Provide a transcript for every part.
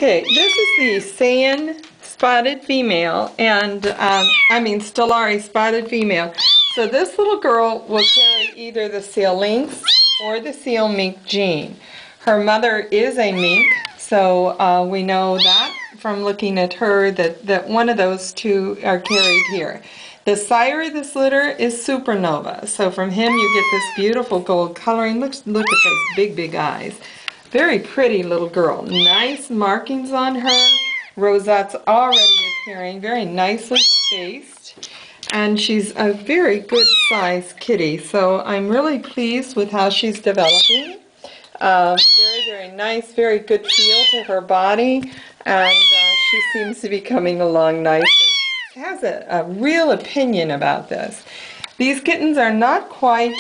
Okay, this is the Saiyan spotted female, and Stellari spotted female. So this little girl will carry either the seal lynx or the seal mink gene. Her mother is a mink, so we know that from looking at her that one of those two are carried here. The sire of this litter is Supernova, so from him you get this beautiful gold coloring. Look at those big, big eyes. Very pretty little girl. Nice markings on her. Rosettes already appearing, very nicely spaced. And she's a very good sized kitty, so I'm really pleased with how she's developing. Very, very nice, very good feel to her body, and she seems to be coming along nicely. She has a real opinion about this. These kittens are not quite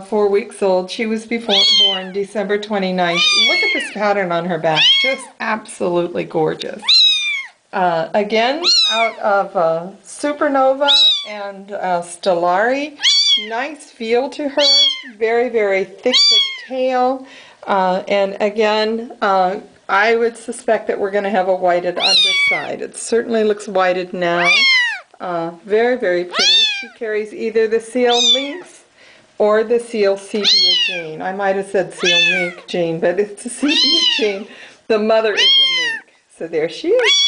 4 weeks old. She was born December 29th. Look at this pattern on her back. Just absolutely gorgeous. Again, out of Supernova and Stellari. Nice feel to her. Very, very thick tail. And again, I would suspect that we're going to have a whited underside. It certainly looks whited now. Very, very pretty. She carries either the seal lynx or the seal sepia gene. I might have said seal mink gene, but it's a sepia gene. The mother is a mink. So there she is.